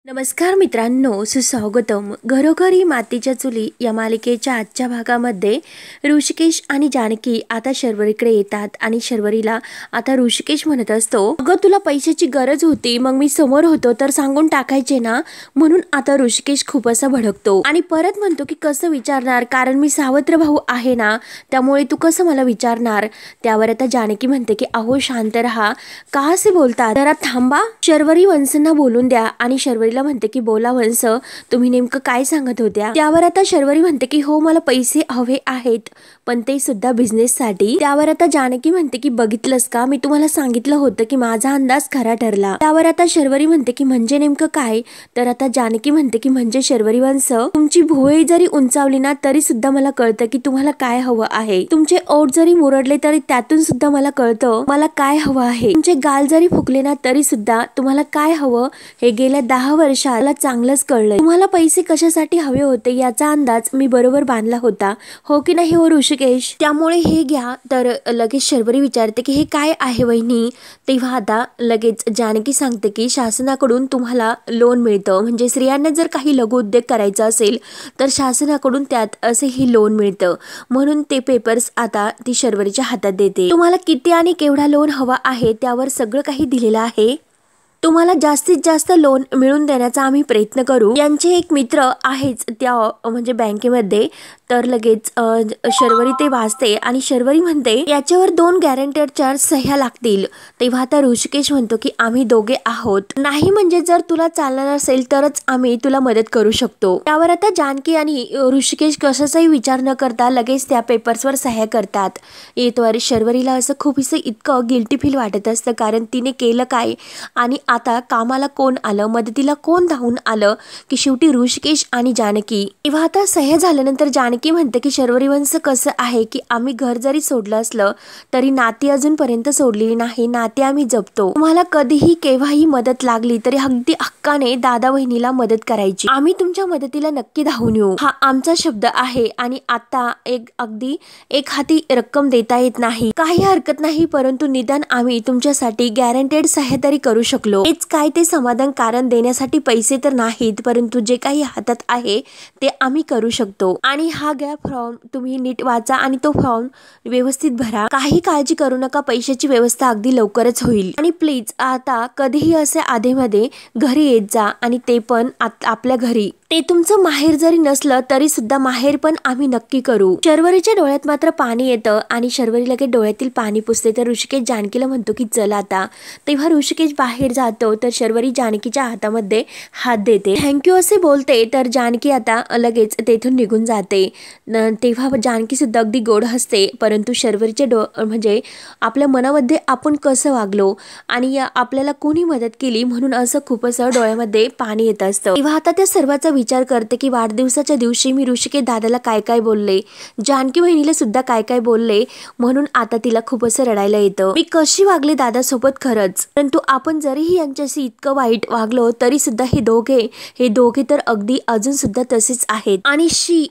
नमस्कार मित्रांनो, सुस्वागतम. घरोघरी मातीच्या चुली या मालिकेच्या आजच्या भागामध्ये ऋषिकेश आणि जानकी आता शर्वरीकडे येतात आणि शर्वरीला आता ऋषिकेश म्हणत असतो, अगं तुला पैशाची गरज होती, मग मी समोर होतो तर सांगून टाकायचे ना. म्हणून आता ऋषिकेश खूप असा भडकतो आणि परत म्हणतो की कसं विचारणार, कारण मी सावत्र भाऊ आहे ना, त्यामुळे तू कसं मला विचारणार. त्यावर आता जानकी म्हणते की अहो शांत रहा, का असे बोलतात, जरा थांबा, शर्वरी वंशांना बोलून द्या. आणि शर्वरी म्हणते की बोला वंश, तुम्ही नेमकं काय सांगत होत्या. त्यावर आता शर्वरी म्हणते की हो, मला पैसे हवे आहेत, पण ते सुद्धा बिझनेस साठी. त्यावर आता जानकी म्हणते की बघितलंस का, मी तुम्हाला सांगितलं होतं की माझा अंदाज खरा ठरला. त्यावर आता शर्वरी म्हणते की म्हणजे नेमकं काय. तर आता जानकी म्हणते की म्हणजे शर्वरी वंश, तुमची भुवई जरी उंचावली ना तरी सुद्धा मला कळतं की तुम्हाला काय हवं आहे. तुमचे ओठ जरी मुरडले तरी त्यातून सुद्धा मला कळतं मला काय हवं आहे. तुमचे गाल जरी फुकले ना तरी सुद्धा तुम्हाला काय हवं हे गेल्या 10 वर्षाला चांगलंच कळलंय. तुम्हाला पैसे कशासाठी हवे होते याचा अंदाज मी बरोबर बांधला होता, हो की नाही हो ऋषिकेश. त्यामुळे हे घ्या. तर लगेच शर्वरी विचारते की हे काय आहे वहिनी. तेव्हा आता लगेच जानकी सांगते की शासनाकडून तुम्हाला लोन मिळतं, म्हणजे स्त्रियांना जर काही लघु उद्योग करायचा असेल तर शासनाकडून त्यात असे ही लोन मिळतं. म्हणून ते पेपर्स आता ती शर्वरीच्या हातात देते. तुम्हाला किती आणि केवढा लोन हवा आहे त्यावर सगळं काही दिलेलं आहे. तुम्हाला जास्तीत जास्त लोन मिळवून देण्याचा आम्ही प्रयत्न करू. यांचे एक मित्र आहेच त्या म्हणजे बँकेमध्ये. तर लगेच शर्वरी ते वाचते आणि शर्वरी म्हणते याच्यावर 2 गॅरंटेडच्या सह्या लागतील. तेव्हा आता ऋषिकेश म्हणतो की आम्ही दोघे आहोत, नाही म्हणजे जर तुला चालणार असेल तरच आम्ही तुला मदत करू शकतो. त्यावर आता जानकी आणि ऋषिकेश कशाचाही विचार न करता लगेच त्या पेपर्सवर सह्या करतात. येतवारी शर्वरीला असं खूप इतकं गिल्टी फील वाटत असतं, कारण तिने केलं काय आणि आता कामाला कोण आलं, मदतीला कोण धावून आलं की शेवटी ऋषिकेश आणि जानकी. तेव्हा आता सह्या झाल्यानंतर जानकी म्हणते की शर्वरी वंश कसं आहे की आम्ही घर जरी सोडलं असलं तरी नाती अजूनपर्यंत सोडलेली नाही, नाती आम्ही जपतो. तुम्हाला कधीही केव्हाही मदत लागली तरी अगदी हक्काने दादा बहिणीला मदत करायची, आम्ही तुमच्या मदतीला नक्की धावून येऊ, हा आमचा शब्द आहे. आणि आता अगदी एक हाती रक्कम देता येत नाही, काही हरकत नाही, परंतु निदान आम्ही तुमच्यासाठी गॅरंटेड सह्या तरी करू शकलो. हेच काय ते समाधान, कारण देण्यासाठी पैसे तर नाहीत, परंतु जे काही हातात आहे ते आम्ही करू शकतो. आणि हा घ्या फॉर्म, तुम्ही नीट वाचा आणि तो फॉर्म व्यवस्थित भरा, काही काळजी करू नका, पैशाची व्यवस्था अगदी लवकरच होईल. आणि प्लीज आता कधीही असे आधेमध्ये घरी येत जा, आणि ते पण आपल्या घरी. ते तुमचं माहेर जरी नसलं तरी सुद्धा माहेर पण आम्ही नक्की करू. शर्वरीच्या डोळ्यात मात्र पाणी येतं आणि शर्वरी लगेच डोळ्यातील पाणी पुसते. तर ऋषिकेश जानकीला म्हणतो की चला आता. तेव्हा ऋषिकेश बाहेर जातो तर शर्वरी जानकीच्या हातामध्ये हात देते, थँक्यू असे बोलते. तर जानकी आता लगेच तेथून निघून जाते. तेव्हा जानकी सुद्धा अगदी गोड हसते, परंतु शर्वरीच्या म्हणजे आपल्या मनामध्ये आपण कसं वागलो आणि आपल्याला कोणी मदत केली म्हणून असं खूप असं डोळ्यामध्ये पाणी येत असतं. तेव्हा आता त्या सर्वाचा विचार करते की वाढदिवसाच्या दिवशी मी ऋषिकेश दादाला काय काय बोलले, जानकी बहिणीला सुद्धा काय काय बोलले, म्हणून आता तिला खूप असं रडायला येतं. मी कशी वागले दादासोबत खरंच, परंतु आपण जरीही यांच्याशी इतकं वाईट वागलो तरी सुद्धा हे दोघे तर अगदी अजून सुद्धा तसेच आहेत. आणि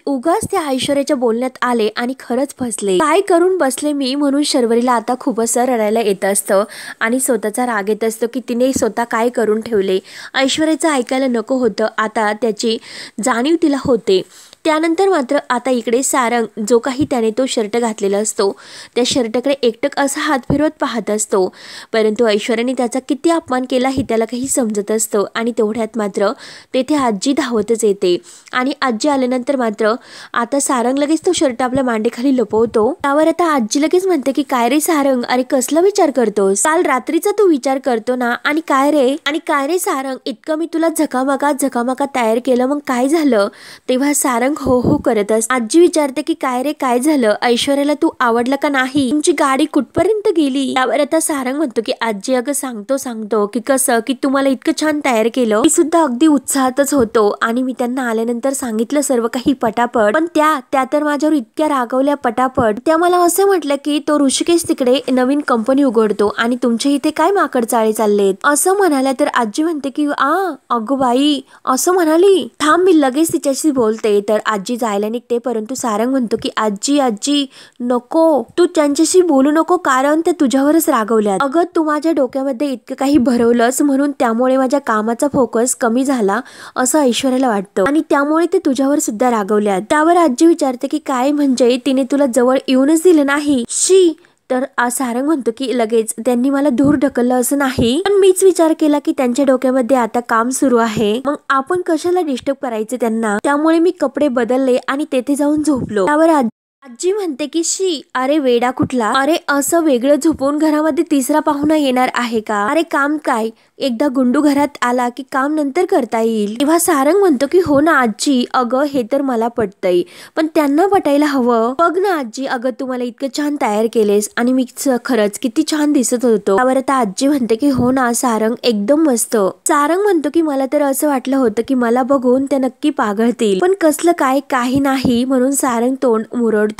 उगाच त्या ऐश्वर्याच्या बोलण्यात आले आणि खरंच फसले, काय करून बसले मी, म्हणून शर्वरीला आता खूप असं रडायला येत असतं आणि स्वतःचा राग येत असतो की तिने स्वतः काय करून ठेवले. ऐश्वर्याचं ऐकायला नको होतं, आता त्याची जाणीव तिला होते. त्यानंतर मात्र आता इकडे सारंग, जो काही त्याने तो शर्ट घातलेला असतो त्या शर्टकडे एकटक असा हात फिरवत पाहत असतो, परंतु ऐश्वर्याने त्याचा किती अपमान केला हे त्याला काही समजत असतं. आणि तेवढ्यात मात्र तेथे आजी धावतच येते आणि आजी आल्यानंतर मात्र आता सारंग लगेच तो शर्ट आपल्या मांडीखाली लपवतो. त्यावर आता आजी लगेच म्हणते की काय रे सारंग, अरे कसला विचार करतोस, काल रात्रीचा तू विचार करतो ना, आणि काय रे सारंग, इतकं मी तुला झकामाका तयार केलं, मग काय झालं. तेव्हा सारंग हो हो करत असते. आजी विचारते की काय रे काय झालं, ऐश्वर्याला तू आवडलं का नाही, तुमची गाडी कुठपर्यंत गेली. त्यावर आता सारंग म्हणतो की आजी अगं सांगतो की कसं की तुम्हाला इतकं छान तयार केलं, मी सुद्धा अगदी उत्साहातच होतो आणि मी त्यांना आल्यानंतर सांगितलं सर्व काही पटापट, पण त्या तर माझ्यावर इतक्या रागवल्या पटापट. त्या मला असं म्हटलं की तो ऋषिकेश तिकडे नवीन कंपनी उघडतो आणि तुमच्या इथे काय माकड चाळे चाललेत असं म्हणाल्या. तर आजी म्हणते की अगो बाई असं म्हणाली, थांब मी लगेच तिच्याशी बोलते. तर आजी जायला निघते, परंतु सारंग म्हणतो की आजी आजी नको, तू त्यांच्याशी बोलू नको, कारण ते तुझ्यावरच रागवल्यात. अगं तू माझ्या डोक्यामध्ये इतकं काही भरवलंस म्हणून त्यामुळे माझ्या कामाचा फोकस कमी झाला असं ऐश्वर्याला वाटतं आणि त्यामुळे ते तुझ्यावर सुद्धा रागवल्यात. त्यावर आजी विचारते की काय म्हणजे तिने तुला जवळ येऊनच दिलं नाही? शी. तर सारंग म्हणतो की लगेच त्यांनी मला दूर ढकललं असं नाही, पण मीच विचार केला की त्यांच्या डोक्यामध्ये आता काम सुरू आहे, मग आपण कशाला डिस्टर्ब करायचे त्यांना, त्यामुळे मी कपडे बदलले आणि तेथे जाऊन झोपलो. त्यावर आजी म्हणते की शी, अरे वेडा कुठला, अरे असं वेगळं झोपून घरामध्ये तिसरा पाहुणा येणार आहे का? अरे काम काय, एकदा गुंडू घरात आला की काम नंतर करता येईल. तेव्हा सारंग म्हणतो की हो ना आजी, अगं हे तर मला पटतंय, पण त्यांना पटायला हवं. बघ ना आजी, अगं तू मला इतकं छान तयार केलेस आणि मी खरंच किती छान दिसत होतो. त्यावर आता आजी म्हणते की हो ना सारंग, एकदम मस्त. सारंग म्हणतो की मला तर असं वाटलं होतं की मला बघून त्या नक्की पागळतील, पण कसलं काय, काही नाही, म्हणून सारंग तोंड मुरडतो.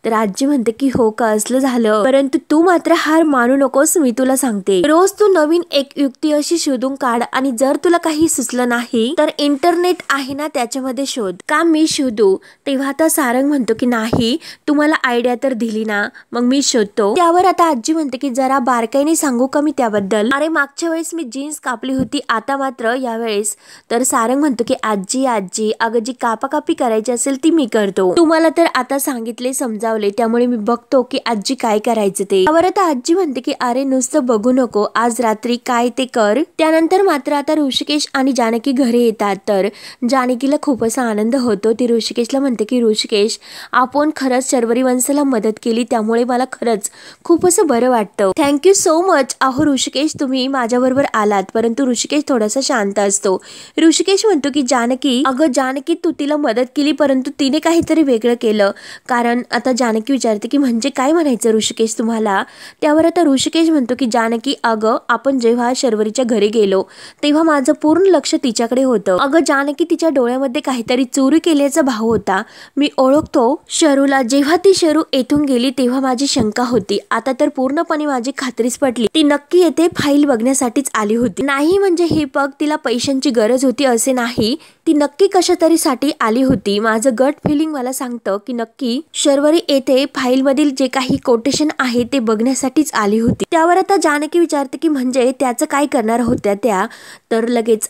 तर आजी म्हणते की हो का, असलं झालं, परंतु तू मात्र हार मानू नकोस, मी तुला सांगते. रोज तू नवीन एक युक्ती अशी शोधून काढ आणि जर तुला काही सुचलं नाही तर इंटरनेट आहे ना त्याच्यामध्ये शोध, का मी शोधू? तेव्हा आता सारंग म्हणतो की नाही, तू मला आयडिया तर दिली ना, मग मी शोधतो. त्यावर आता आजी म्हणते की जरा बारकाईने सांगू का मी त्याबद्दल? अरे मागच्या वेळेस मी जीन्स कापली होती, आता मात्र यावेळेस. तर सारंग म्हणतो की आजी आजी, अगं जी कापाकापी करायची असेल ती मी करतो, तुम्हाला तर आता सांगितले समजावले, त्यामुळे मी बघतो की आजी काय करायचं ते. त्यावर आता आजी म्हणते की अरे नुसतं बघू नको, आज रात्री काय ते कर. त्यानंतर मात्र आता ऋषिकेश आणि जानकी घरी येतात. तर जानकीला खूप असा आनंद होतो. ती ऋषिकेशला म्हणते की ऋषिकेश, आपण खरंच शर्वरी वंशाला मदत केली, त्यामुळे मला खरंच खूप असं बरं वाटतं. Thank you so much. अहो ऋषिकेश, तुम्ही माझ्याबरोबर आलात. परंतु ऋषिकेश थोडासा शांत असतो. ऋषिकेश म्हणतो की जानकी, अगं जानकी, तू तिला मदत केली, परंतु तिने काहीतरी वेगळं केलं. कारण आता जानकी विचारते की म्हणजे काय म्हणायचं ऋषिकेश तुम्हाला? त्यावर आता ऋषिकेश म्हणतो की जानकी, अगं आपण जेव्हा शर्वरीच्या घरी गेलो तेव्हा माझं पूर्ण लक्ष तिच्याकडे होतं. अगं जानकी, तिच्या डोळ्यामध्ये काहीतरी चोरी केल्याचा भाव होता, मी ओळखतो शरूला. जेव्हा ती शरू येथून गेली तेव्हा माझी शंका होती, आता तर पूर्णपणे माझी खात्रीच पटली, ती नक्की येथे फाईल बघण्यासाठीच आली होती. नाही म्हणजे हे बघ, तिला पैशांची गरज होती असे नाही, ती नक्की कशा तरी साठी आली होती. माझं गट फिलिंग मला सांगतं की नक्की शर्वरी येथे फाईल मधील जे काही कोटेशन आहे ते बघण्यासाठीच आली होती. त्यावर आता जानकी विचारते की म्हणजे त्याचं काय करणार होत्या त्या? तर लगेच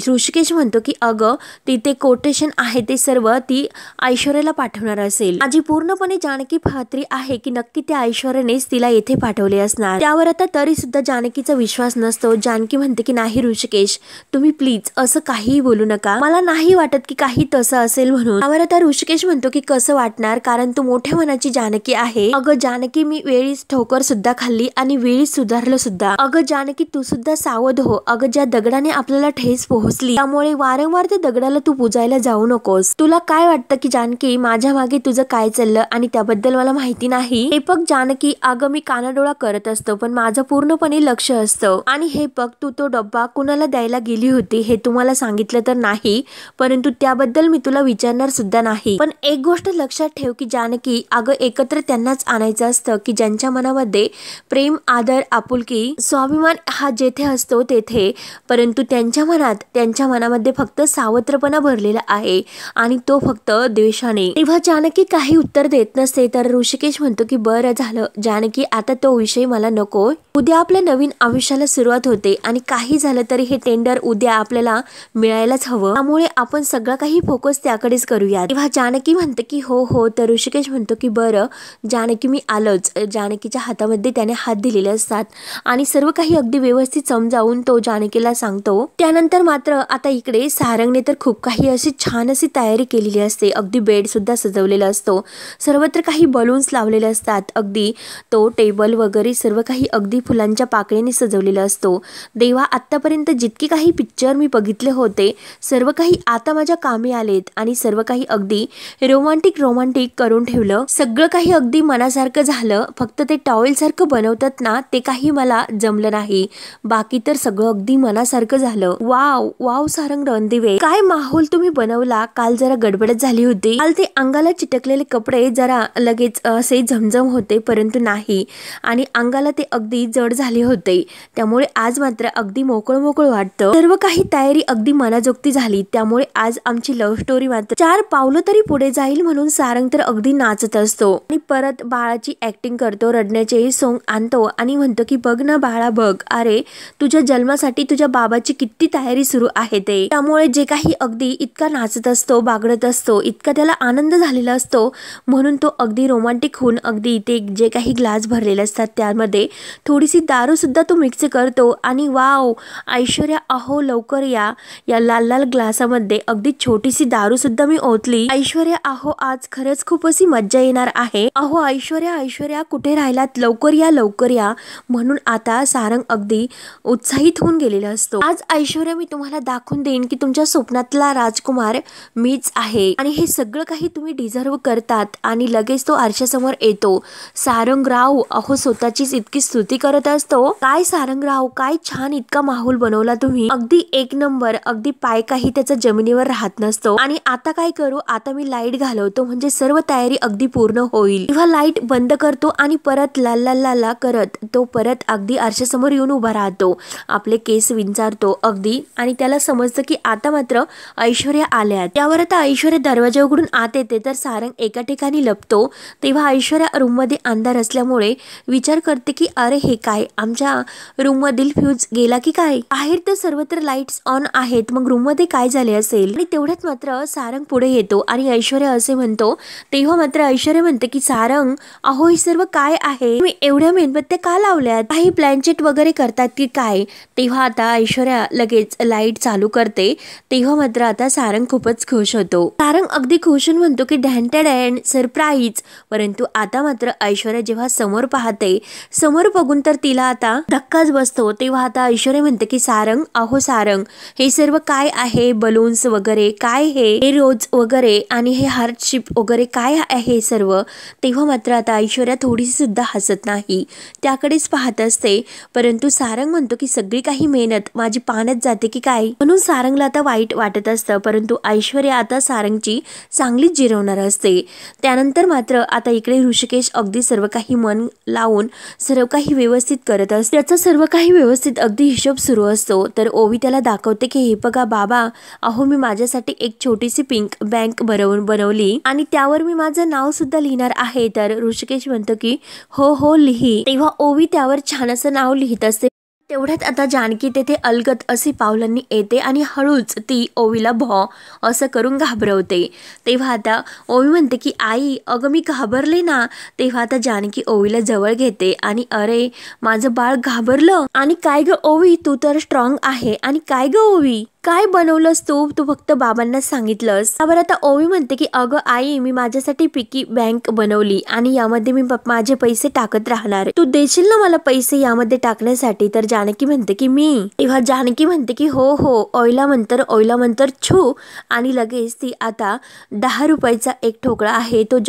ऋषिकेश म्हणतो की अगं तिथे कोटेशन आहे ते सर्व ती ऐश्वर्याला पाठवणार असेल. माझी पूर्णपणे जानकी खात्री आहे की नक्की त्या ऐश्वर्यानेच तिला येथे पाठवले असणार. त्यावर आता तरी सुद्धा जानकीचा विश्वास नसतो. जानकी म्हणते की नाही ऋषिकेश, तुम्ही प्लीज असं काहीही बोलू नका, मला नाही वाटत की काही तसं असेल म्हणून. त्यावर आता ऋषिकेश म्हणतो की कसं वाटणार, कारण तू मोठ्या मनाची जानकी आहे. अगं जानकी, मी वेळीच ठोकर सुद्धा खाल्ली आणि वेळीच सुधारलं सुद्धा. अगं जानकी, तू सुद्धा सावध हो. अगं ज्या दगडाने आपल्याला ठेस पोहोचली त्यामुळे वारंवार त्या दगडाला तू पुजायला जाऊ नकोस. तुला काय वाटतं की जानकी माझ्या मागे तुझं काय चाललं आणि त्याबद्दल मला माहिती नाही? हे बघ जानकी, अगं मी कानाडोळा करत असतो, पण माझं पूर्णपणे लक्ष असतं. आणि हे बघ, तू तो डब्बा कुणाला द्यायला गेली होती हे तुम्हाला सांगितलं तर नाही, परंतु त्याबद्दल मी तुला विचारणार सुद्धा नाही. पण एक गोष्ट लक्षात ठेव की जानकी, अगं एकत्र त्यांनाच आणायचं असतं की ज्यांच्या मनामध्ये प्रेम, आदर, आपुलकी, स्वाभिमान हा जेथे असतो तेथे, परंतु त्यांच्या मनामध्ये फक्त सावत्रपणा भरलेला आहे आणि तो फक्त द्वेषाने. तेव्हा जानकी काही उत्तर देत नसते. तर ऋषिकेश म्हणतो की बरं झालं जानकी, आता तो विषय मला नको. उद्या आपल्या नवीन आयुष्याला सुरुवात होते आणि काही झालं तरी हे टेंडर उद्या आपल्याला मिळायलाच हवं, त्यामुळे आपण सगळं काही फोकस त्याकडेच करूया. तेव्हा जानकी म्हणते की हो हो. तर ऋषिकेश म्हणतो की बरं जानकी, मी आलोच. जानकीच्या हातामध्ये त्याने हात दिलेले असतात आणि सर्व काही अगदी व्यवस्थित समजावून तो जानकीला सांगतो. त्यानंतर मात्र आता इकडे सारंगने तर खूप काही अशी छान अशी तयारी केलेली असते. अगदी बेड सुद्धा सजवलेला असतो, सर्वत्र काही बलून्स लावलेले असतात, अगदी तो टेबल वगैरे सर्व काही अगदी फुलांच्या पाकळीने सजवलेला असतो. देवा, आतापर्यंत जितके काही पिक्चर मी बघितले होते सर्व काही आता माझ्या कामी आलेत आणि सर्व काही अगदी रोमांटिक करून ठेवलं. सगळं काही अगदी मनासारखं झालं, फक्त ते टॉवेल सारखं बनवतात ना ते काही मला जमलं नाही. बाकी तर सगळं अगदी मनासारखं झालं. वाव वाव सारंग रणदिवे, काय माहोल तुम्ही बनवला. काल जरा गडबडच झाली होती. काल ते अंगाला चिटकलेले कपडे जरा लगेच असे झमझम होते, परंतु नाही, आणि अंगाला ते अगदी जड झाले होते. त्यामुळे आज मात्र अगदी मोकळ मोकळ वाटतं. सर्व काही तयारी अगदी मनाजोगती झाली. त्यामुळे आज आमची लव्ह स्टोरी मात्र 4 पावलं तरी पुढे जाईल म्हणून सारंग तर अगदी नाचत असतो आणि परत बाळाची ऍक्टिंग करतो, रडण्याचे सोंग आणतो आणि म्हणतो की बघ ना बाळा बघ, अरे तुझ्या जन्मासाठी तुझ्या बाबाची किती तयारी सुरू आहे ते. त्यामुळे जे काही अगदी इतका नाचत असतो, बागडत असतो, इतका त्याला आनंद झालेला असतो, म्हणून तो अगदी रोमांटिक होऊन अगदी ते जे काही ग्लास भरलेले असतात त्यामध्ये थोडीशी दारू सुद्धा तो मिक्स करतो आणि वाव ऐश्वर्या अहो लवकर या, या लाल लाल ग्लासामध्ये अगदी छोटीशी दारू सुद्धा मी ओतली. ऐश्वर्या अहो आज खरंच खूप अशी मज्जा येणार आहे. अहो ऐश्वर्या ऐश्वर्या कुठे राहिलात, लवकर या लवकर या. म्हणून आता सारंग अगदी उत्साहित होऊन गेलेला असतो. आज ऐश्वर्या मी तुम्हाला दाखवून देईन की तुमच्या स्वप्नातला राजकुमार मीच आहे आणि हे सगळं काही तुम्ही डिझर्व करतात. आणि लगेच तो आरशासमोर येतो. सारंगराव अहो स्वतःचीच इतकी स्तुती करत असतो. काय सारंगराव, काय छान इतका माहोल बनवला तुम्ही, अगदी एक नंबर. अगदी पाय काही त्याचा जमिनीवर राहत नसतो. आणि आता काय करू, आता मी लाईट घालवतो म्हणजे सर्व तयारी अगदी पूर्ण होईल. तेव्हा लाईट बंद करतो आणि परत ला ला ला ला करत तो परत अगदी आरशासमोर येऊन उभा राहतो. आपले केस विंचारतो अगदी आणि त्याला समजतं की आता मात्र ऐश्वर्या आल्यात. त्यावर आता ऐश्वर्या दरवाजा उघडून आत येते तर सारंग एका ठिकाणी लपतो. तेव्हा ऐश्वर्या रूम मध्ये अंधार असल्यामुळे विचार करते की अरे हे काय, आमच्या रूम मधील फ्यूज गेला की काय. बाहेर तर सर्वत्र लाईट्स ऑन आहेत, मग रूम मध्ये काय झाले असेल. आणि तेवढ्यात मात्र सारंग पुढे येतो आणि ऐश्वर्या असे म्हणतो. तेव्हा मात्र ऐश्वर्या म्हणते की सारंग अहो हे सर्व काय आहे, तुम्ही एवढ्या मेणबत्त्या का लावल्यात, काही प्लॅनचेट वगैरे करतात की काय. तेव्हा आता ऐश्वर्या लगेच लाईट चालू करते. तेव्हा मात्र आता सारंग खूपच खुश होतो. सारंग अगदी खुश होऊन म्हणतो की डॅन सरप्राईज. परंतु आता मात्र ऐश्वर्या जेव्हा समोर पाहते, समोर बघून तर तिला आता धक्काच बसतो. तेव्हा आता ऐश्वर्या म्हणते की सारंग अहो सारंग हे सर्व काय आहे, बलून्स वगैरे काय, हे रोज वगैरे आणि हे हार्टशिप वगैरे काय आहे सर्व. तेव्हा मात्र आता ऐश्वर्या थोडीशी सुद्धा हसत नाही, त्याकडेच पाहत असते. परंतु सारंग म्हणतो की सगळी काही मेहनत माझी पाण्यात जाते की काय, म्हणून सारंगला आता वाईट वाटत असतं. परंतु ऐश्वर्या आता सारंगची चांगलीच जिरवणार असते. त्यानंतर मात्र आता इकडे ऋषिकेश अगदी सर्व काही मन लावून सर्व काही व्यवस्थित करत असते. त्याचा सर्व काही व्यवस्थित अगदी हिशोब सुरू असतो. तर ओवी त्याला दाखवते की हे बघा बाबा, अहो मी माझ्यासाठी एक छोटीशी पिंक बँक बनवली आणि त्यावर मी माझं नाव सुद्धा लिहिणार आहे. तर ऋषिकेश म्हणतो की हो हो लिही. तेव्हा ओवी त्यावर छान असं नाव लिहित असते. तेवढ्यात आता जानकी तेथे अलगत असे पावलांनी येते आणि हळूच ती ओवीला भॉ असं करून घाबरवते. तेव्हा आता ओवी म्हणते की आई अगं मी घाबरले ना. तेव्हा आता जानकी ओवीला जवळ घेते आणि अरे माझं बाळ घाबरलं. आणि काय ग ओवी, तू तर स्ट्रॉंग आहे. आणि काय ग ओवी काय बनवलंस तू फक्त बाबांना सांगितलंस. त्यावर आता ओवी म्हणते की अगं आई मी माझ्यासाठी पिकी बँक बनवली आणि यामध्ये मी माझे पैसे टाकत राहणार, तू देशील ना मला पैसे यामध्ये टाकण्यासाठी. तर जानकी म्हणते की मी. तेव्हा जानकी म्हणते की हो हो ओयला मंतर छू. आणि लगेच ती आता 10 रुपयाचा एक ठोकळा आहे तो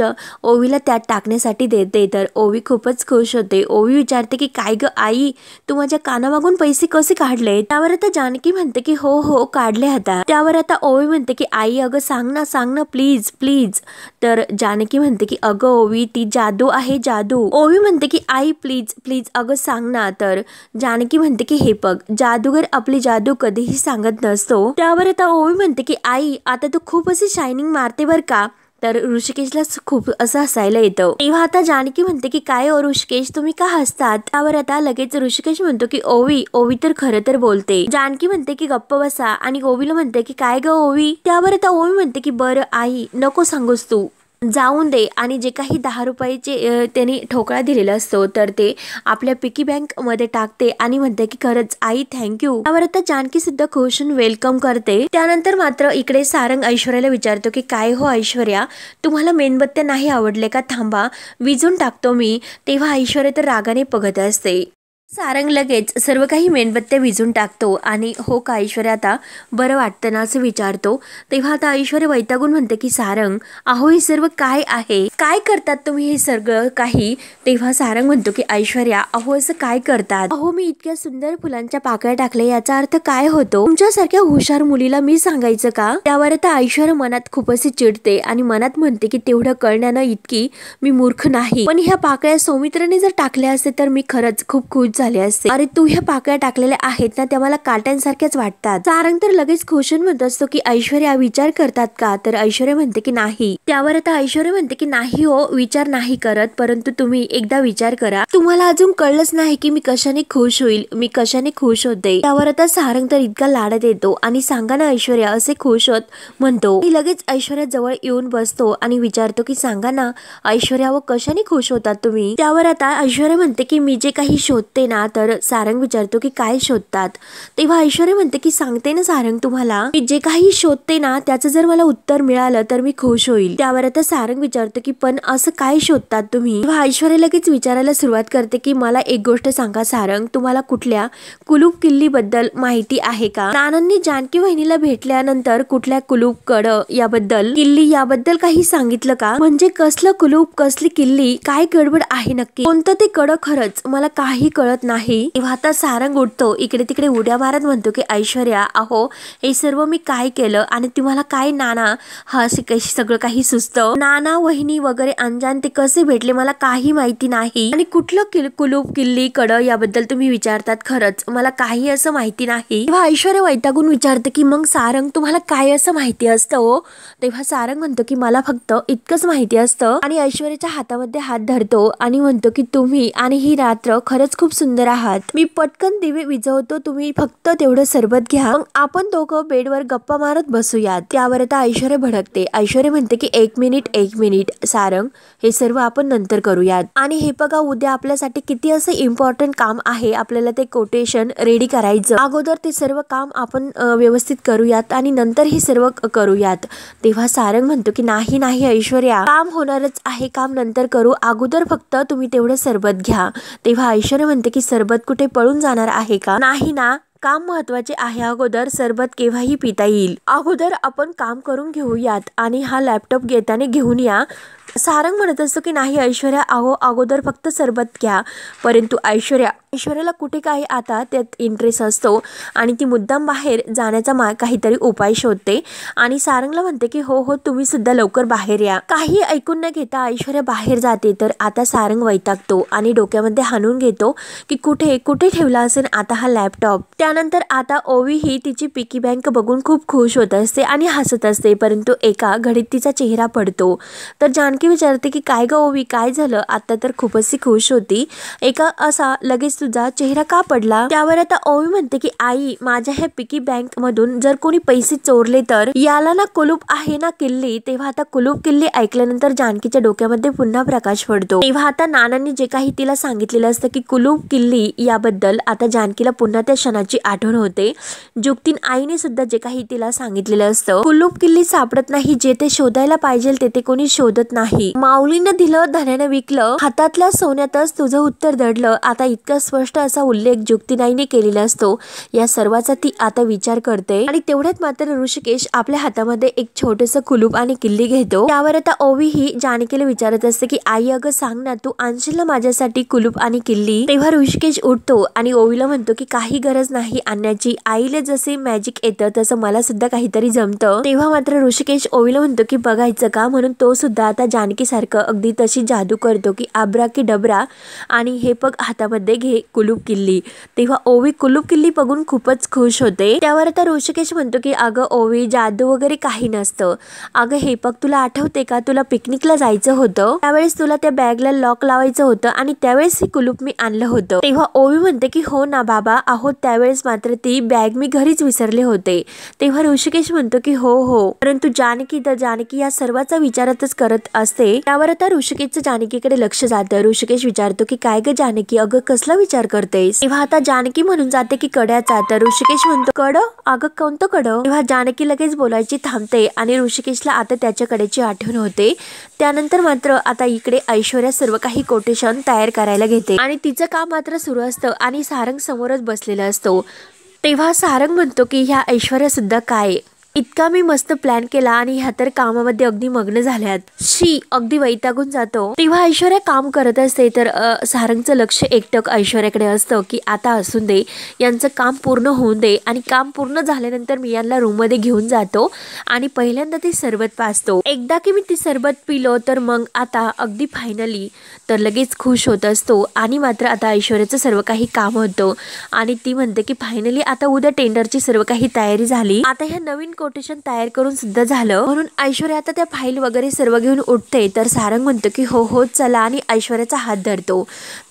ओवीला त्यात टाकण्यासाठी देते. तर ओवी खूपच खुश होते. ओवी विचारते की काय ग आई, तू माझ्या कानामागून पैसे कसे काढले. त्यावर आता जानकी म्हणते की हो हो काढले आता. त्यावर आता ओवी म्हणते की आई अगं सांग ना प्लीज प्लीज. तर जानकी म्हणते की अगं ओवी ती जादू आहे जादू. ओवी म्हणते की आई प्लीज प्लीज अगं सांग ना. तर जानकी म्हणते की हे बघ जादूगर आपली जादू कधीही सांगत नसतो. त्यावर आता ओवी म्हणते की आई आता तू खूप अशी शायनिंग मारते बर का. तर ऋषिकेशला खूप असं हसायला येतं. तेव्हा आता जानकी म्हणते की काय ओ ऋषिकेश तुम्ही का हसतात. त्यावर आता लगेच ऋषिकेश म्हणतो की ओवी तर खरं तर बोलते. जानकी म्हणते की गप्प बसा आणि ओवीला म्हणते की काय ग ओवी. त्यावर आता ओवी म्हणते की बरं आई नको सांगूस तू, जाऊन दे. आणि जे काही 10 रुपयाचे त्यांनी ठोकळा दिलेला असतो तर ते आपल्या पिकी बँक मध्ये टाकते आणि म्हणते की खरंच आई थँक्यू. त्यावर आता जानकी सुद्धा खुश होऊन वेलकम करते. त्यानंतर मात्र इकडे सारंग ऐश्वर्याला विचारतो की काय हो ऐश्वर्या, तुम्हाला मेणबत्त्या नाही आवडले का, थांबा विझून टाकतो मी. तेव्हा ऐश्वर्या तर रागाने बघत असते. सारंग लगेच सर्व काही मेणबत्त्या विझून टाकतो आणि हो का ऐश्वर्या आता बरं वाटतं ना असं विचारतो. तेव्हा आता ऐश्वर्या वैतागून म्हणते की सारंग अहो हे सर्व काय आहे, काय करतात तुम्ही हे सगळं काही? तेव्हा सारंग म्हणतो की ऐश्वर्या, अहो असं काय करतात? अहो मी इतक्या सुंदर फुलांच्या पाकळ्या टाकल्या, याचा अर्थ काय होतो? तुमच्यासारख्या हुशार मुलीला मी सांगायचं का? त्यावर आता ऐश्वर्या मनात खूप अशी चिडते आणि मनात म्हणते की तेवढं कळण्यानं इतकी मी मूर्ख नाही, पण ह्या पाकळ्या सौमित्राने जर टाकल्या असते तर मी खरंच खूप खुश झाले असते. अरे तू ह्या पाकळ्या टाकलेल्या आहेत ना, त्या मला काट्यांसारख्याच वाटतात. सारंग तर लगेच खुश म्हणत असतो की ऐश्वर्या विचार करतात का? तर ऐश्वर्या म्हणते की नाही. त्यावर आता ऐश्वर्या म्हणते की नाही हो, विचार नाही करत, परंतु तुम्ही एकदा विचार करा. तुम्हाला अजून कळलंच नाही की मी कशाने खुश होईल, मी कशाने खुश होते. त्यावर आता सारंग तर इतका लाडत येतो आणि सांगा ना ऐश्वर्या, असे खुश होत म्हणतो. लगेच ऐश्वर्या जवळ येऊन बसतो आणि विचारतो की सांगा ना ऐश्वर्या, व कशाने खुश होतात तुम्ही? त्यावर आता ऐश्वर्या म्हणते की मी जे काही शोधते ना. तर सारंग विचारतो की काय शोधतात? तेव्हा ऐश्वर्या म्हणते की सांगते ना सारंग तुम्हाला, मी जे काही शोधते ना त्याचं जर मला उत्तर मिळालं तर मी खुश होईल. त्यावर आता सारंग विचारतो की पण असं काय शोधतात तुम्ही? तेव्हा ऐश्वर्या लगेच विचारायला सुरुवात करते की मला एक गोष्ट सांगा सारंग, तुम्हाला कुठल्या कुलूप किल्ली बद्दल माहिती आहे का? नानांनी जानकी वहिनीला भेटल्यानंतर कुठल्या कुलूप कड याबद्दल, किल्ली याबद्दल काही सांगितलं का? म्हणजे कसलं कुलूप, कसली किल्ली, काय गडबड आहे नक्की? कोणतं ते कड? खरंच मला काही कळत नाही. तेव्हा आता सारंग उठतो, इकडे तिकडे उड्या मारत म्हणतो की ऐश्वर्या, अहो हे सर्व मी काय केलं आणि तुम्हाला काय नाना हा सगळं काही सुचतं? नाना वहिनी वगैरे अंजान ते कसे भेटले मला काही माहिती नाही, आणि कुठलं कुलूप किल्ली कड याबद्दल तुम्ही विचारतात, खरंच मला काही असं माहिती नाही. तेव्हा ऐश्वर्या वैतागून विचारते की मग सारंग तुम्हाला काय असं माहिती असतं हो? तेव्हा सारंग म्हणतो की मला फक्त इतकंच माहिती असतं, आणि ऐश्वर्याच्या हातामध्ये हात धरतो आणि म्हणतो की तुम्ही आणि ही रात्र खरंच खूप सुंदर आहात. मी पटकन दिवे विझवतो, तुम्ही फक्त तेवढं सरबत घ्या, मग आपण दोघं बेडवर गप्पा मारत बसूयात. त्यावर आता ऐश्वर्या भडकते. ऐश्वर्या म्हणते की एक मिनिट सारंग, हे सर्व आपण नंतर करूयात. आणि हे बघा उद्या आपल्यासाठी किती असं इम्पॉर्टंट काम आहे, आपल्याला ते कोटेशन रेडी करायचं. अगोदर ते सर्व काम आपण व्यवस्थित करूयात आणि नंतर हे सर्व करूयात. तेव्हा सारंग म्हणतो की नाही नाही ऐश्वर्या, काम होणारच आहे, काम नंतर करू, अगोदर फक्त तुम्ही तेवढं सरबत घ्या. तेव्हा ऐश्वर्या म्हणते की सरबत कुठे पळून जाणार आहे का? नाही ना, काम महत्वाचे आहे, अगोदर सरबत केव्हाही पिता येईल, अगोदर आपण काम करून घेऊयात आणि हा लॅपटॉप घेताना घेऊन या. सारंग म्हणत असतो की नाही ऐश्वर्या, अगोदर फक्त सरबत घ्या. परंतु ऐश्वर्याला कुठे काही आता त्यात इंटरेस्ट असतो आणि ती मुद्दाम बाहेर जाण्याचा काहीतरी उपाय शोधते आणि सारंगला म्हणते की हो तुम्ही सुद्धा लवकर बाहेर या. काही ऐकून न घेता ऐश्वर्या बाहेर जाते. तर आता सारंग वैतागतो आणि डोक्यामध्ये हाणून घेतो की कुठे ठेवला असेल आता हा लॅपटॉप. त्यानंतर आता ओवी ही तिची पिकी बँक बघून खूप खुश होत असते आणि हसत असते, परंतु एका घडीत तिचा चेहरा पडतो. तर जानकी विचारते की काय ग ओवी, काय झालं? आता तर खूपच खुश होती, एका असा लगेच तुझा चेहरा का पडला? त्यावर आता ओवी म्हणते की आई, माझ्या ह्या पिकी बँक मधून जर कोणी पैसे चोरले तर? याला ना कुलूप आहे ना किल्ली. तेव्हा आता कुलूप किल्ली ऐकल्यानंतर जानकीच्या डोक्यामध्ये पुन्हा प्रकाश पडतो. तेव्हा आता नानांनी जे काही तिला सांगितलेलं असतं की कुलूप किल्ली याबद्दल, आता जानकीला पुन्हा त्या क्षणाची आठवण होते. जुगतीन आईने सुद्धा जे काही तिला सांगितलेलं असतं, कुलूप किल्ली सापडत नाही, जे ते शोधायला पाहिजे ते कोणी शोधत नाही. माऊलीनं दिलं धन्यानं विकलं, हातातल्या सोन्यातच तुझं उत्तर दडलं. आता इतका स्पष्ट असा उल्लेख जुगतीनाईने केलेला असतो. या सर्वाचा ती आता विचार करते आणि तेवढ्यात मात्र ऋषिकेश आपल्या हातामध्ये एक छोटस कुलूप आणि किल्ली घेतो. त्यावर आता ओवी ही जानकीला विचारत असते की आई अगं सांग ना, तू आणशील ना माझ्यासाठी कुलूप आणि किल्ली? तेव्हा ऋषिकेश उठतो आणि ओवीला म्हणतो की काही गरज नाही आणण्याची, आईला जसे मॅजिक येतं तसं मला सुद्धा काहीतरी जमतं. तेव्हा मात्र ऋषिकेश ओवीला म्हणतो की बघायचं का? म्हणून तो सुद्धा आता जानकी सारखं अगदी तशी जादू करतो की आब्रा की डबरा, आणि हे पग हातामध्ये घे कुलूप किल्ली. तेव्हा ओवी कुलूप किल्ली बघून खूपच खुश होते. त्यावर आता ऋषिकेश म्हणतो की अगं ओवी, जादू वगैरे काही नसतं. अगं हे पग तुला आठवते का, तुला पिकनिकला जायचं होतं, त्यावेळेस तुला त्या बॅगला लॉक लावायचं होतं आणि त्यावेळेस हे कुलूप मी आणलं होतं. तेव्हा ओवी म्हणते की हो ना बाबा, त्यावेळेस मात्र ती बॅग मी घरीच विसरले होते. तेव्हा ऋषिकेश म्हणतो की हो, परंतु जानकी या सर्वाचा विचारच करत असते. त्यावर आता ऋषिकेशचं जानकीकडे लक्ष जातं. ऋषिकेश विचारतो की काय ग जानकी, अगं कसला विचार करतेस? तेव्हा आता जानकी म्हणून जाते की कड्याचा. तर ऋषिकेश म्हणतो कड? अगं कोणतं कड? तेव्हा जानकी लगेच बोलायची थांबते आणि ऋषिकेशला आता त्याच्या कडेची आठवण होते. त्यानंतर मात्र आता इकडे ऐश्वर्या सर्व काही कोटेशन तयार करायला घेते आणि तिचं काम मात्र सुरू असतं आणि सारंग समोरच बसलेला असतो. तेव्हा सारंग म्हणतो की ह्या ऐश्वर्या सुद्धा काय इतका मी मस्त प्लॅन केला आणि ह्या तर कामामध्ये अगदी मग्न झाल्यात, शी अगदी वैतागून जातो। तेव्हा ऐश्वर्या काम करत असते तर सारंगचं लक्ष एकटक ऐश्वर्याकडे असतं की आता असून दे, यांचं काम पूर्ण होऊन दे आणि काम पूर्ण झाल्यानंतर मी यांना रूम मध्ये घेऊन जातो आणि पहिल्यांदा ते सरबत पाजतो। एकदा की मी ती सरबत पिलो तर मग आता अगदी फायनली तर लगेच खुश होत असतो आणि मात्र आता ऐश्वर्याचं सर्व काही काम होतं आणि ती म्हणते की फायनली आता उद्या टेंडरची सर्व काही तयारी झाली, आता ह्या नवीन कोटेशन तयार करून सुद्धा झालं। म्हणून ऐश्वर्या आता त्या फाईल वगैरे सर्व घेऊन उठते तर सारंग म्हणतो की हो हो चला आणि ऐश्वर्याचा हात धरतो।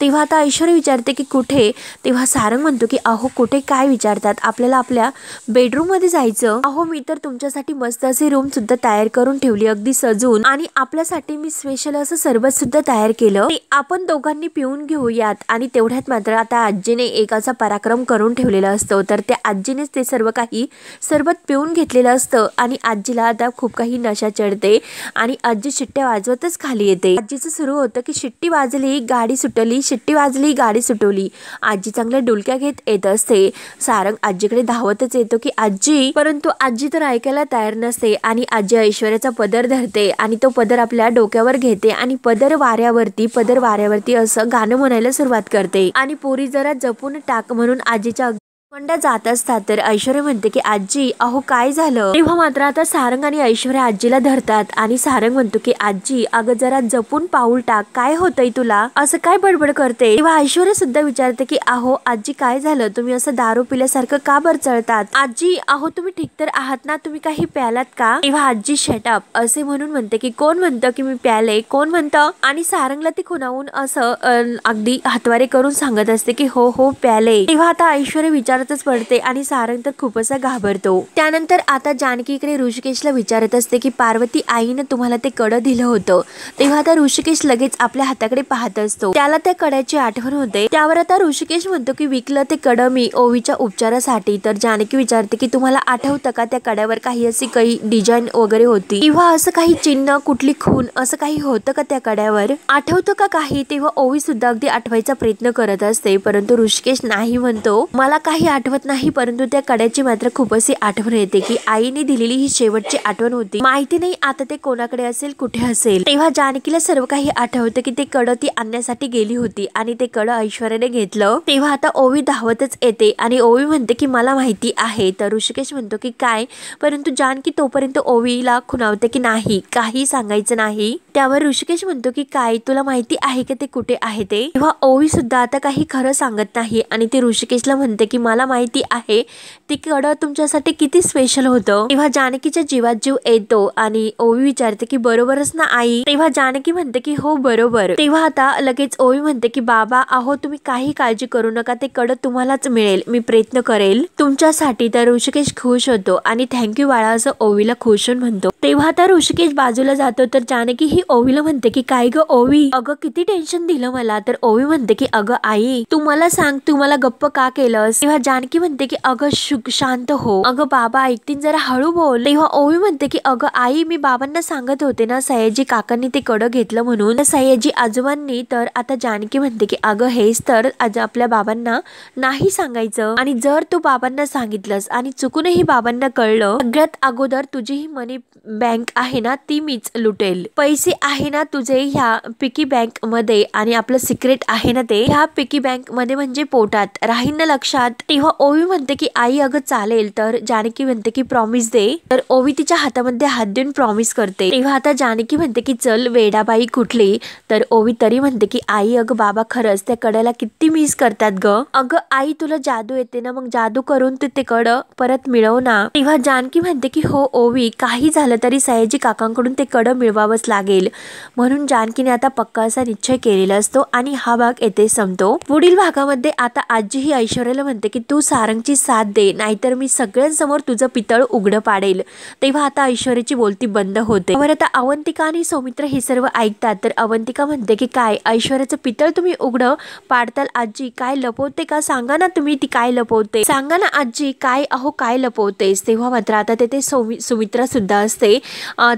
तेव्हा आता ऐश्वर्या विचारते की कुठे, तेव्हा सारंग म्हणतो की अहो कुठे काय विचारतात, आपल्याला आपल्या बेडरूम मध्ये जायचं। अहो मी तर तुमच्यासाठी मस्त अशी रूम सुद्धा तयार करून ठेवली अगदी सजून आणि आपल्यासाठी मी स्पेशल असं सरबत सुद्धा तयार केलं, ते आपण दोघांनी पिऊन घेऊयात। आणि तेवढ्यात मात्र आता आजीने एक असा पराक्रम करून ठेवलेला असतो तर त्या आजीनेच ते सर्व काही सरबत पिऊन घेतलेलं असतं आणि आजीला आता खूप काही नशा चढते आणि आजी शिट्ट्या वाजवतच खाली येते। आजीचं सुरू होतं की शिट्टी वाजली गाडी सुटली, शिट्टी वाजली गाडी सुटवली। आजी चांगल्या डुलक्या घेत येत असते, सारंग आजीकडे धावतच येतो की आजी, परंतु आजी तर ऐकायला तयार नसते आणि आजी ऐश्वर्याचा पदर धरते आणि तो पदर आपल्या डोक्यावर घेते आणि पदर वाऱ्यावरती असं गाणं म्हणायला सुरुवात करते आणि पोरी जरा जपून टाक म्हणून आजीच्या मंड्या जात असतात तर ऐश्वर्या म्हणते की आजी अहो काय झालं। तेव्हा मात्र आता सारंग आणि ऐश्वर्या आजीला धरतात आणि सारंग म्हणतो की आजी अगं जरा जपून पाऊल टाक, काय होतंय तुला, असं काय बडबड करते। तेव्हा ऐश्वर्या सुद्धा विचारते की अहो आजी काय झालं, तुम्ही असं दारू पिल्यासारखं का बर चळतात, आजी अहो तुम्ही ठीक तर आहात ना, तुम्ही काही प्यालात का। तेव्हा आजी शटअप असे म्हणून म्हणते की कोण म्हणतं की मी प्याले, कोण म्हणतं, आणि सारंगला ती खुणावून असं अगदी हातवारे करून सांगत असते की हो हो प्याले। तेव्हा आता ऐश्वर्या विचार पडते आणि सारंग तर खूप असा घाबरतो। त्यानंतर आता जानकीकडे ऋषिकेशला विचारत असते की पार्वती आईने तुम्हाला ते कड दिलं होतं, तेव्हा आता ऋषिकेश लगेच आपल्या हाताकडे पाहत असतो, त्याला त्या कड्याची आठवण होते। त्यावर आता ऋषिकेश म्हणतो की विकलं ते कड मी ओवीच्या उपचारासाठी, तर जानकी विचारते की तुम्हाला आठवतं का त्या कड्यावर काही अशी काही डिझाईन वगैरे होती किंवा असं काही चिन्ह, कुठली खून असं काही होतं का त्या कड्यावर, आठवतं का काही। तेव्हा ओवी सुद्धा अगदी आठवायचा प्रयत्न करत असते परंतु ऋषिकेश नाही म्हणतो, मला काही आठवत नाही, परंतु त्या कड्याची मात्र खूप अशी आठवण येते की आईने दिलेली ही शेवटची आठवण होती, माहिती नाही आता ते कोणाकडे असेल, कुठे असेल। तेव्हा जानकीला सर्व काही आठवतं की ते कड ती आणण्यासाठी गेली होती आणि ते कड ऐश्वर्याने घेतलं। तेव्हा आता ओवी धावतच येते आणि ओवी म्हणते की मला माहिती आहे, तर ऋषिकेश म्हणतो की काय, परंतु जानकी तोपर्यंत ओवीला खुणावते की नाही काही सांगायचं नाही। त्यावर ऋषिकेश म्हणतो की काय तुला माहिती आहे की ते कुठे आहे ते। तेव्हा ओवी सुद्धा आता काही खरं सांगत नाही आणि ती ऋषिकेशला म्हणते की मला माहिती आहे ते कड तुमच्यासाठी किती स्पेशल होतं। तेव्हा जानकीच्या जीवात जीव येतो आणि ओवी विचारते की बरोबरच ना आई। तेव्हा जानकी म्हणते की हो बरोबर। तेव्हा आता लगेच ओवी म्हणते की बाबा अहो तुम्ही काही काळजी करू नका, ते कड तुम्हालाच मिळेल, मी प्रयत्न करेल तुमच्यासाठी। तर ऋषिकेश खुश होतो आणि थँक्यू बाळा असं ओवीला खुश होऊन म्हणतो। तेव्हा आता ऋषिकेश बाजूला जातो तर जानकी ही ओवीला म्हणते की काय ग ओवी, अगं किती टेन्शन दिलं मला। तर ओवी म्हणते की अगं आई तू मला सांग, तू मला गप्प का केलंस। तेव्हा जानकी म्हणते की अगं शांत हो, अगं बाबा ऐकतील जरा हळू बोल। तेव्हा ओवी म्हणते की अगं आई मी बाबांना सांगत होते ना सयाजी काकांनी ते कड घेतलं म्हणून, सयाजी आजोबांनी। तर आता जानकी म्हणते की अगं हेच तर आज आपल्या बाबांना नाही सांगायचं, आणि जर तू बाबांना सांगितलंस आणि चुकूनही बाबांना कळलं, सगळ्यात अगोदर तुझी ही मनी बँक आहे ना ती मीच लुटेल, पैसे आहे ना तुझे ह्या पिकी बँक मध्ये आणि आपलं सिक्रेट आहे ना ते ह्या पिकी बँक मध्ये म्हणजे पोटात राहील ना लक्षात। तेव्हा ओवी म्हणते की आई अगं चालेल। तर जानकी म्हणते की प्रॉमिस दे। तर ओवी तिच्या हातामध्ये हात देऊन प्रॉमिस करते। तेव्हा आता जानकी म्हणते की चल वेडाबाई कुठली, तर ओवी तरी म्हणते की आई अगं बाबा खरंच त्या कड्याला किती मिस करतात ग, अगं आई तुला जादू येते ना, मग जादू करून तू ते कड परत मिळव ना। तेव्हा जानकी म्हणते की हो ओवी काही झालं तरी सयाजी काकांकडून ते कड मिळवावंच लागेल, म्हणून जानकीने आता पक्का असा निश्चय केलेला असतो आणि हा भाग येथे संपतो। पुढील भागामध्ये आता आजी ही ऐश्वर्याला म्हणते की तू सारंगची साथ दे, नाहीतर मी सगळ्यांसमोर तुझं पितळ उघड पाडेल। तेव्हा आता ऐश्वर्याची बोलती बंद होते। त्यावर आता अवंतिका आणि सौमित्र हे सर्व ऐकतात तर अवंतिका म्हणते की काय ऐश्वर्याचं पितळ तुम्ही उघड पाडताल आजी, काय लपवते का, सांगा ना तुम्ही ती काय लपवते, सांगा ना आजी काय, अहो काय लपवतेस। तेव्हा मात्र आता तेथे सुमित्रा सुद्धा असते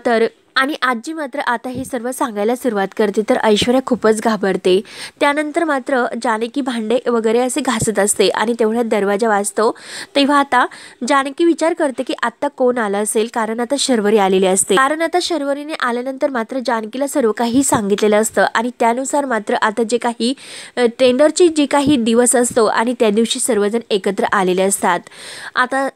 तर आणि आजी मात्र आता हे सर्व सांगायला सुरुवात करते तर ऐश्वर्या खूपच घाबरते। त्यानंतर मात्र जानकी भांडे वगैरे असे घासत असते आणि तेवढ्यात दरवाजा वाजतो। तेव्हा आता जानकी विचार करते की आता कोण आलं असेल, कारण आता शर्वरी आलेली असते। कारण आता शर्वरीने आल्यानंतर मात्र जानकीला सर्व काही सांगितलेलं असतं आणि त्यानुसार मात्र आता जे काही टेंडरची जे काही दिवस असतो आणि त्या दिवशी सर्वजण एकत्र आलेले असतात। आता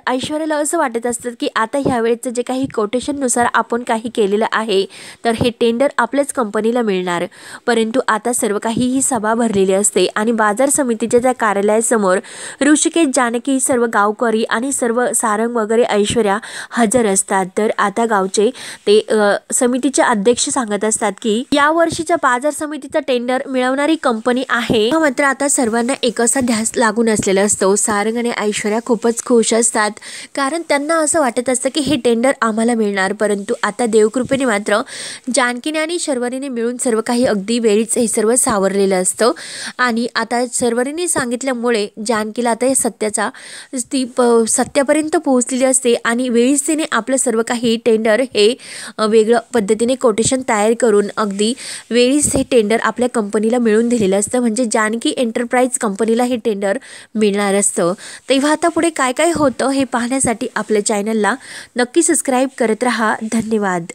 ऐश्वर्याला असं वाटत असतं की आता ह्यावेळेचं जे काही कोटेशननुसार आपण काही केलेलं आहे तर हे टेंडर आपल्याच कंपनीला मिळणार। परंतु आता सर्व काही ही सभा भरलेली असते आणि बाजार समितीच्या त्या कार्यालयासमोर ऋषिकेश, जानकी, सर्व गावकरी आणि सर्व सारंग वगैरे ऐश्वर्या हजर असतात। तर आता गावचे ते समितीचे अध्यक्ष सांगत असतात की या वर्षीच्या बाजार समितीचा टेंडर मिळवणारी कंपनी आहे। मात्र आता सर्वांना एक असा ध्यास लागून असलेला असतो। सारंग आणि ऐश्वर्या खूपच खुश असतात, कारण त्यांना असं वाटत असतं की हे टेंडर आम्हाला मिळणार। परंतु आता देवकृपेने मात्र जानकीने आणि शर्वरीने मिळून सर्व काही अगदी वेळीच हे सर्व सावरलेलं असतं आणि आता शर्वरीने सांगितल्यामुळे जानकीला आता या सत्याचा ती सत्यापर्यंत पोहोचलेली असते आणि वेळीच तिने आपलं सर्व काही टेंडर हे वेगळं पद्धतीने कोटेशन तयार करून अगदी वेळीच हे टेंडर आपल्या कंपनीला मिळून दिलेलं असतं, म्हणजे जानकी एंटरप्राइज कंपनीला हे टेंडर मिळणार असतं। तेव्हा आता पुढे काय काय होतं हे पाहण्यासाठी आपल्या चॅनलला नक्की सबस्क्राईब करत राहा। धन्यवाद।